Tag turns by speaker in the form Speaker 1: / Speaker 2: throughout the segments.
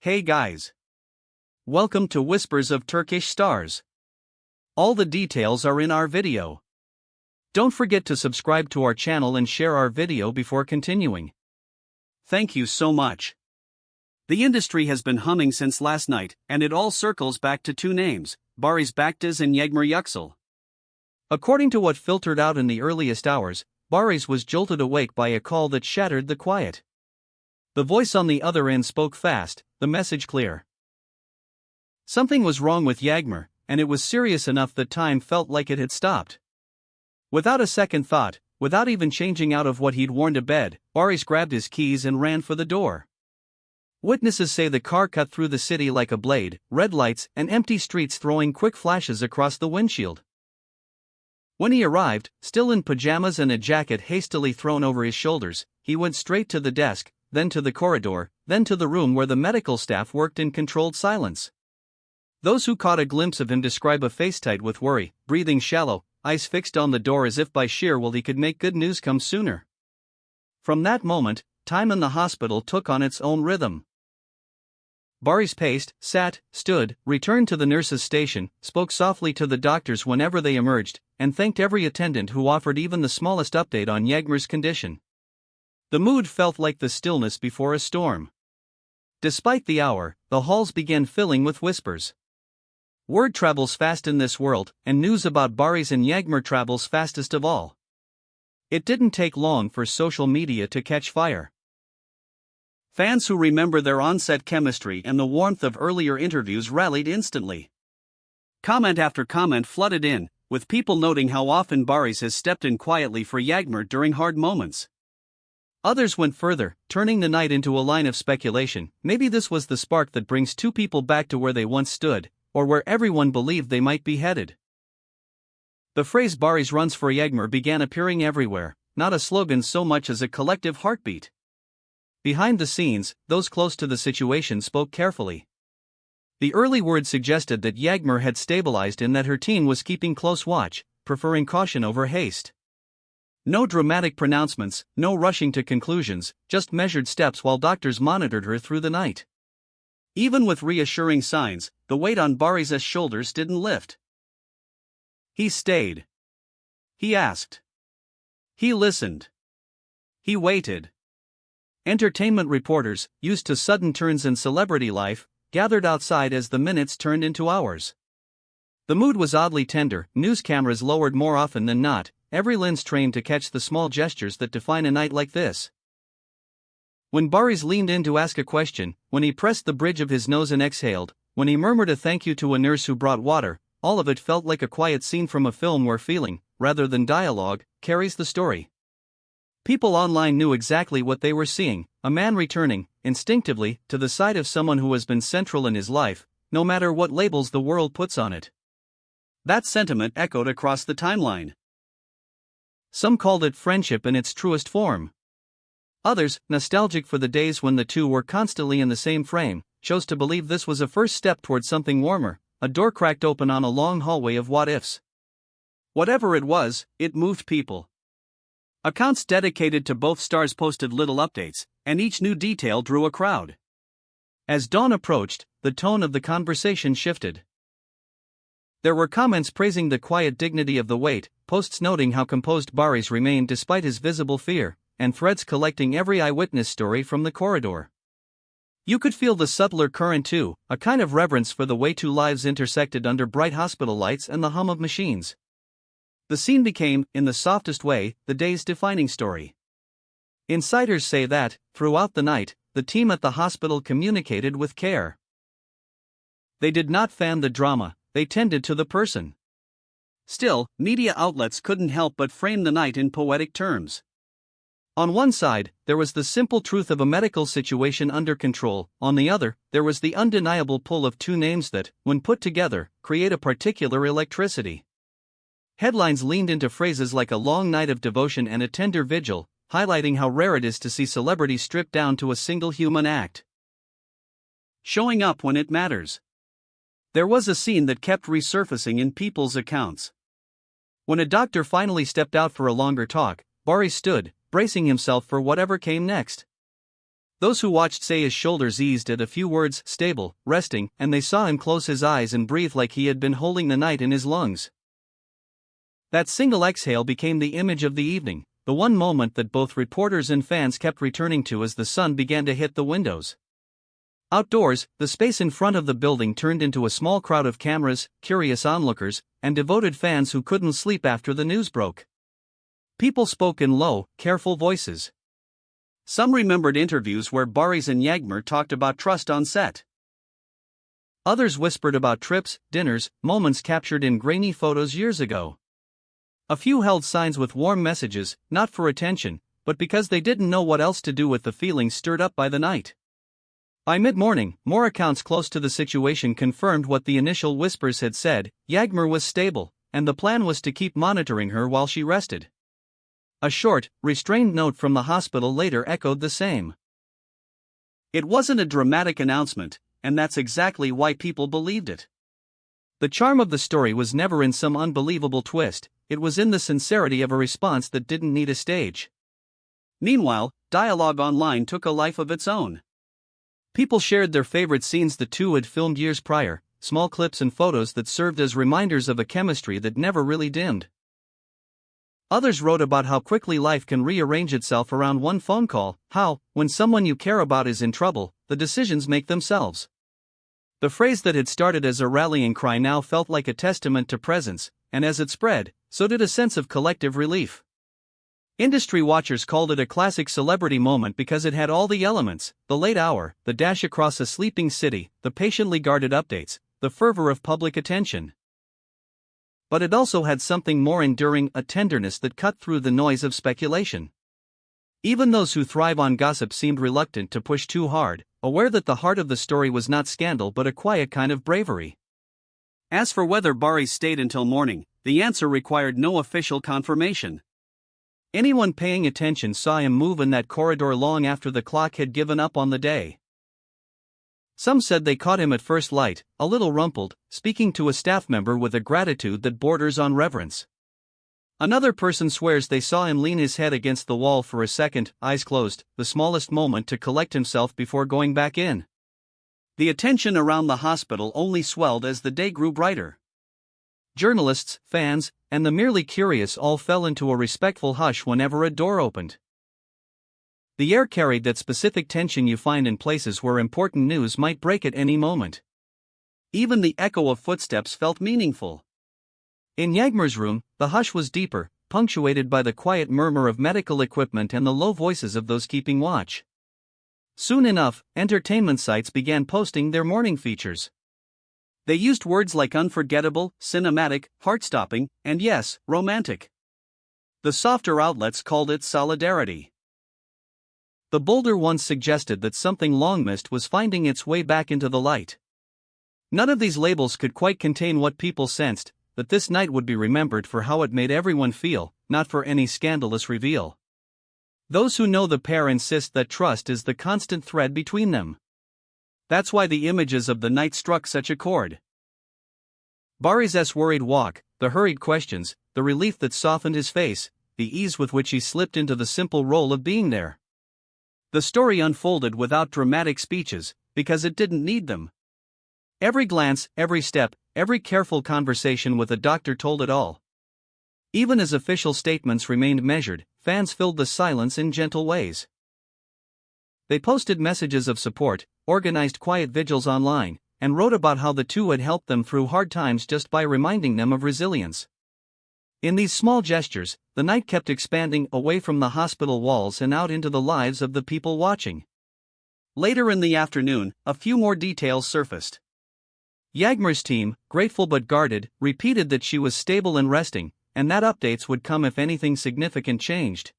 Speaker 1: Hey guys! Welcome to Whispers of Turkish Stars. All the details are in our video. Don't forget to subscribe to our channel and share our video before continuing. Thank you so much. The industry has been humming since last night, and it all circles back to two names, Barış Baktaş and Yağmur Yüksel. According to what filtered out in the earliest hours, Barış was jolted awake by a call that shattered the quiet. The voice on the other end spoke fast, the message clear. Something was wrong with Yağmur, and it was serious enough that time felt like it had stopped. Without a second thought, without even changing out of what he'd worn to bed, Barış grabbed his keys and ran for the door. Witnesses say the car cut through the city like a blade, red lights and empty streets throwing quick flashes across the windshield. When he arrived, still in pajamas and a jacket hastily thrown over his shoulders, he went straight to the desk, then to the corridor, then to the room where the medical staff worked in controlled silence. Those who caught a glimpse of him describe a face tight with worry, breathing shallow, eyes fixed on the door as if by sheer will he could make good news come sooner. From that moment, time in the hospital took on its own rhythm. Barış paced, sat, stood, returned to the nurse's station, spoke softly to the doctors whenever they emerged, and thanked every attendant who offered even the smallest update on Yağmur's condition. The mood felt like the stillness before a storm. Despite the hour, the halls began filling with whispers. Word travels fast in this world, and news about Barış and Yağmur travels fastest of all. It didn't take long for social media to catch fire. Fans who remember their on-set chemistry and the warmth of earlier interviews rallied instantly. Comment after comment flooded in, with people noting how often Barış has stepped in quietly for Yağmur during hard moments. Others went further, turning the night into a line of speculation. Maybe this was the spark that brings two people back to where they once stood, or where everyone believed they might be headed. The phrase Barış runs for Yağmur began appearing everywhere, not a slogan so much as a collective heartbeat. Behind the scenes, those close to the situation spoke carefully. The early word suggested that Yağmur had stabilized and that her team was keeping close watch, preferring caution over haste. No dramatic pronouncements, no rushing to conclusions, just measured steps while doctors monitored her through the night. Even with reassuring signs, the weight on Barış's shoulders didn't lift. He stayed. He asked. He listened. He waited. Entertainment reporters, used to sudden turns in celebrity life, gathered outside as the minutes turned into hours. The mood was oddly tender, news cameras lowered more often than not, every lens trained to catch the small gestures that define a night like this. When Barış leaned in to ask a question, when he pressed the bridge of his nose and exhaled, when he murmured a thank you to a nurse who brought water, all of it felt like a quiet scene from a film where feeling, rather than dialogue, carries the story. People online knew exactly what they were seeing, a man returning, instinctively, to the side of someone who has been central in his life, no matter what labels the world puts on it. That sentiment echoed across the timeline. Some called it friendship in its truest form. Others, nostalgic for the days when the two were constantly in the same frame, chose to believe this was a first step toward something warmer, a door cracked open on a long hallway of what-ifs. Whatever it was, it moved people. Accounts dedicated to both stars posted little updates, and each new detail drew a crowd. As dawn approached, the tone of the conversation shifted. There were comments praising the quiet dignity of the wait, posts noting how composed Barış remained despite his visible fear, and threads collecting every eyewitness story from the corridor. You could feel the subtler current too, a kind of reverence for the way two lives intersected under bright hospital lights and the hum of machines. The scene became, in the softest way, the day's defining story. Insiders say that, throughout the night, the team at the hospital communicated with care. They did not fan the drama, they tended to the person. Still, media outlets couldn't help but frame the night in poetic terms. On one side, there was the simple truth of a medical situation under control, on the other, there was the undeniable pull of two names that, when put together, create a particular electricity. Headlines leaned into phrases like a long night of devotion and a tender vigil, highlighting how rare it is to see celebrities stripped down to a single human act. Showing up when it matters. There was a scene that kept resurfacing in people's accounts. When a doctor finally stepped out for a longer talk, Barış stood, bracing himself for whatever came next. Those who watched say his shoulders eased at a few words, stable, resting, and they saw him close his eyes and breathe like he had been holding the night in his lungs. That single exhale became the image of the evening, the one moment that both reporters and fans kept returning to as the sun began to hit the windows. Outdoors, the space in front of the building turned into a small crowd of cameras, curious onlookers, and devoted fans who couldn't sleep after the news broke. People spoke in low, careful voices. Some remembered interviews where Barış and Yağmur talked about trust on set. Others whispered about trips, dinners, moments captured in grainy photos years ago. A few held signs with warm messages, not for attention, but because they didn't know what else to do with the feelings stirred up by the night. By mid-morning, more accounts close to the situation confirmed what the initial whispers had said. Yağmur was stable, and the plan was to keep monitoring her while she rested. A short, restrained note from the hospital later echoed the same. It wasn't a dramatic announcement, and that's exactly why people believed it. The charm of the story was never in some unbelievable twist, it was in the sincerity of a response that didn't need a stage. Meanwhile, dialogue online took a life of its own. People shared their favorite scenes the two had filmed years prior, small clips and photos that served as reminders of a chemistry that never really dimmed. Others wrote about how quickly life can rearrange itself around one phone call, how, when someone you care about is in trouble, the decisions make themselves. The phrase that had started as a rallying cry now felt like a testament to presence, and as it spread, so did a sense of collective relief. Industry watchers called it a classic celebrity moment because it had all the elements: the late hour, the dash across a sleeping city, the patiently guarded updates, the fervor of public attention. But it also had something more enduring, a tenderness that cut through the noise of speculation. Even those who thrive on gossip seemed reluctant to push too hard, aware that the heart of the story was not scandal but a quiet kind of bravery. As for whether Barış stayed until morning, the answer required no official confirmation. Anyone paying attention saw him move in that corridor long after the clock had given up on the day. Some said they caught him at first light, a little rumpled, speaking to a staff member with a gratitude that borders on reverence. Another person swears they saw him lean his head against the wall for a second, eyes closed, the smallest moment to collect himself before going back in. The attention around the hospital only swelled as the day grew brighter. Journalists, fans, and the merely curious all fell into a respectful hush whenever a door opened. The air carried that specific tension you find in places where important news might break at any moment. Even the echo of footsteps felt meaningful. In Yağmur's room, the hush was deeper, punctuated by the quiet murmur of medical equipment and the low voices of those keeping watch. Soon enough, entertainment sites began posting their morning features. They used words like unforgettable, cinematic, heart-stopping, and yes, romantic. The softer outlets called it solidarity. The bolder ones suggested that something long missed was finding its way back into the light. None of these labels could quite contain what people sensed, that this night would be remembered for how it made everyone feel, not for any scandalous reveal. Those who know the pair insist that trust is the constant thread between them. That's why the images of the night struck such a chord. Barış's worried walk, the hurried questions, the relief that softened his face, the ease with which he slipped into the simple role of being there. The story unfolded without dramatic speeches, because it didn't need them. Every glance, every step, every careful conversation with a doctor told it all. Even as official statements remained measured, fans filled the silence in gentle ways. They posted messages of support, organized quiet vigils online, and wrote about how the two had helped them through hard times just by reminding them of resilience. In these small gestures, the night kept expanding away from the hospital walls and out into the lives of the people watching. Later in the afternoon, a few more details surfaced. Yağmur's team, grateful but guarded, repeated that she was stable and resting, and that updates would come if anything significant changed.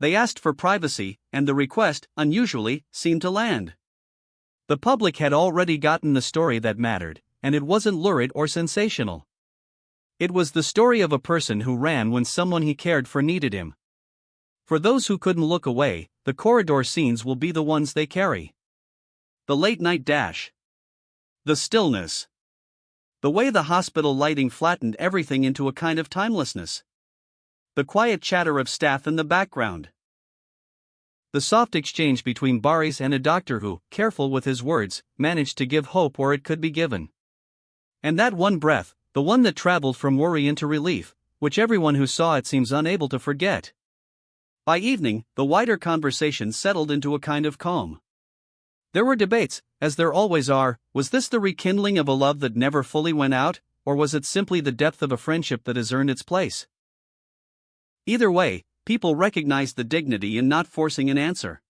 Speaker 1: They asked for privacy, and the request, unusually, seemed to land. The public had already gotten the story that mattered, and it wasn't lurid or sensational. It was the story of a person who ran when someone he cared for needed him. For those who couldn't look away, the corridor scenes will be the ones they carry. The late-night dash. The stillness. The way the hospital lighting flattened everything into a kind of timelessness. The quiet chatter of staff in the background. the soft exchange between Barış and a doctor who, careful with his words, managed to give hope where it could be given. And that one breath, the one that traveled from worry into relief, which everyone who saw it seems unable to forget. By evening, the wider conversation settled into a kind of calm. There were debates, as there always are. Was this the rekindling of a love that never fully went out, or was it simply the depth of a friendship that has earned its place? Either way, people recognized the dignity in not forcing an answer.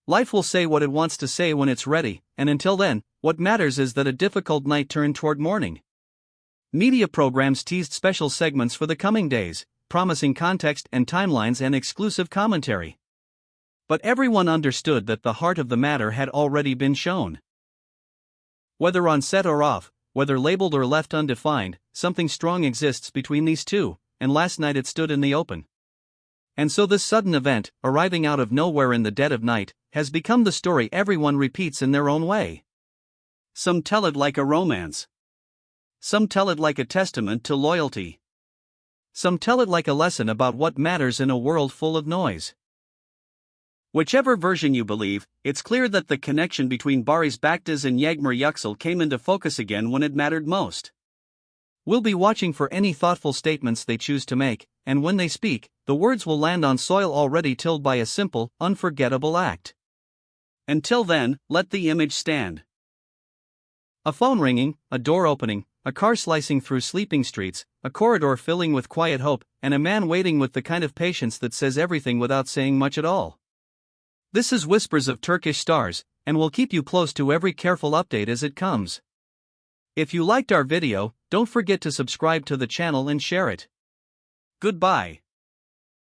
Speaker 1: Life will say what it wants to say when it's ready, and until then, what matters is that a difficult night turned toward morning. Media programs teased special segments for the coming days, promising context and timelines and exclusive commentary. But everyone understood that the heart of the matter had already been shown. Whether on set or off, whether labeled or left undefined, something strong exists between these two, and last night it stood in the open. And so this sudden event, arriving out of nowhere in the dead of night, has become the story everyone repeats in their own way. Some tell it like a romance. Some tell it like a testament to loyalty. Some tell it like a lesson about what matters in a world full of noise. Whichever version you believe, it's clear that the connection between Barış Baktaş and Yağmur Yüksel came into focus again when it mattered most. We'll be watching for any thoughtful statements they choose to make, and when they speak, the words will land on soil already tilled by a simple, unforgettable act. Until then, let the image stand. A phone ringing, a door opening, a car slicing through sleeping streets, a corridor filling with quiet hope, and a man waiting with the kind of patience that says everything without saying much at all. This is Whispers of Turkish Stars, and we'll keep you close to every careful update as it comes. If you liked our video, don't forget to subscribe to the channel and share it. Goodbye.